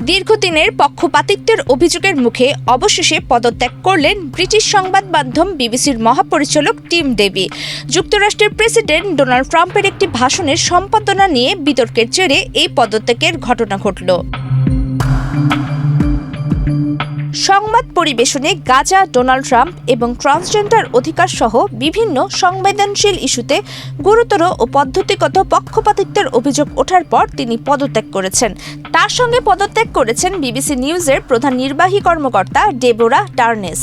দীর্ঘদিনের পক্ষপাতিত্বের অভিযোগের মুখে অবশেষে পদত্যাগ করলেন ব্রিটিশ সংবাদ মাধ্যম বিবিসির মহাপরিচালক টিম ডেভি। যুক্তরাষ্ট্রের প্রেসিডেন্ট ডোনাল্ড ট্রাম্পের একটি ভাষণের সম্পাদনা নিয়ে বিতর্কের জেরে এই পদত্যাগের ঘটনা ঘটল। সংবাদ পরিবেশনে গাজা, ডোনাল্ড ট্রাম্প এবং ট্রান্সজেন্ডার অধিকার সহ বিভিন্ন সংবেদনশীল ইস্যুতে গুরুতর ও পদ্ধতিগত পক্ষপাতিত্বের অভিযোগ ওঠার পর তিনি পদত্যাগ করেছেন। তার সঙ্গে পদত্যাগ করেছেন বিবিসি নিউজের প্রধান নির্বাহী কর্মকর্তা ডেবোরা টার্নেস।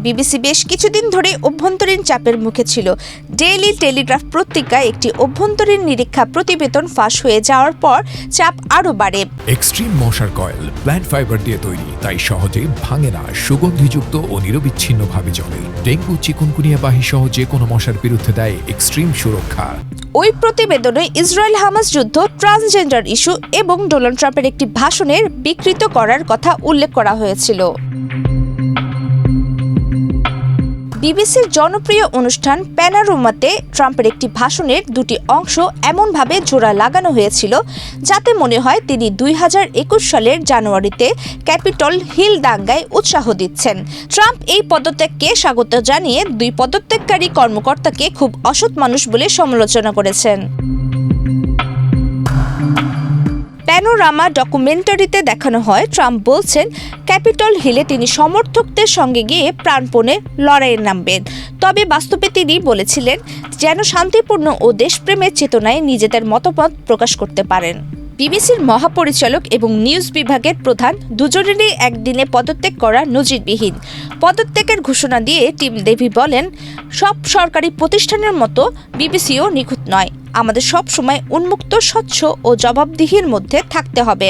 বিবিসি বেশ কিছুদিন ধরে অভ্যন্তরীণ চাপের মুখে ছিল। ডেইলি টেলিগ্রাফ পত্রিকায় একটি অভ্যন্তরীণ নিরীক্ষা প্রতিবেদন ফাঁস হয়ে যাওয়ার পর চাপ আরও বাড়ে। এক্সট্রিম মশার কয়েল প্ল্যান্ট ফাইবার দিয়ে তৈরি, তাই সহজে ভাঙে না, সুগন্ধিযুক্ত ও নিরবিচ্ছিন্নভাবে জ্বলে। ডেঙ্গু, চিকুনগুনিয়া বাহি সহ যে কোনো মশার বিরুদ্ধে দেয় এক্সট্রিম সুরক্ষা। ওই প্রতিবেদনে ইসরায়েল হামাস যুদ্ধ, ট্রান্সজেন্ডার ইস্যু এবং ডোনাল্ড ট্রাম্পের একটি ভাষণের বিকৃত করার কথা উল্লেখ করা হয়েছিল। বিবিসির জনপ্রিয় অনুষ্ঠান প্যানোরামাতে ট্রাম্পের একটি ভাষণের দুটি অংশ এমনভাবে জোড়া লাগানো হয়েছিল যাতে মনে হয় তিনি 2021 সালের জানুয়ারিতে ক্যাপিটল হিল দাঙ্গায় উৎসাহ দিচ্ছেন। ট্রাম্প এই পদত্যাগকে স্বাগত জানিয়ে দুই পদত্যাগকারী কর্মকর্তাকে খুব অসৎ মানুষ বলে সমালোচনা করেছেন। প্যানোরামা ডকুমেন্টারিতে দেখানো হয় ট্রাম্প বলছেন ক্যাপিটল হিলে তিনি সমর্থকদের সঙ্গে গিয়ে প্রাণপণে লড়াইয়ে নামবেন, তবে বাস্তবে তিনি বলেছিলেন যেন শান্তিপূর্ণ ও দেশপ্রেমের চেতনায় নিজেদের মতামত প্রকাশ করতে পারেন। বিবিসির মহাপরিচালক এবং নিউজ বিভাগের প্রধান দুজনেরই একদিনে পদত্যাগ করা নজিরবিহীন। পদত্যাগের ঘোষণা দিয়ে টিম ডেভি বলেন, সব সরকারি প্রতিষ্ঠানের মতো বিবিসিও নিখুঁত নয়। আমাদের সব সময় উন্মুক্ত, স্বচ্ছ ও জবাবদিহির মধ্যে থাকতে হবে।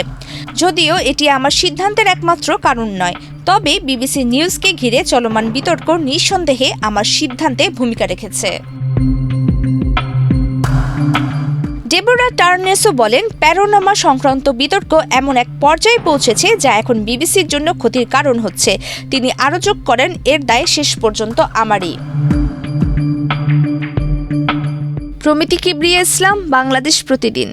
যদিও এটি আমার সিদ্ধান্তের একমাত্র কারণ নয়, তবে বিবিসি নিউজকে ঘিরে চলমান বিতর্ক নিঃসন্দেহে আমার সিদ্ধান্তে ভূমিকা রেখেছে। ডেবোরা টার্নেসও বলেন, প্যানোরামা সংক্রান্ত বিতর্ক এমন এক পর্যায়ে পৌঁছেছে যা এখন বিবিসির জন্য ক্ষতির কারণ হচ্ছে। তিনি আরও যোগ করেন, এর দায় শেষ পর্যন্ত আমারই। প্রমিতি কিবরিয়া ইসলাম, বাংলাদেশ প্রতিদিন।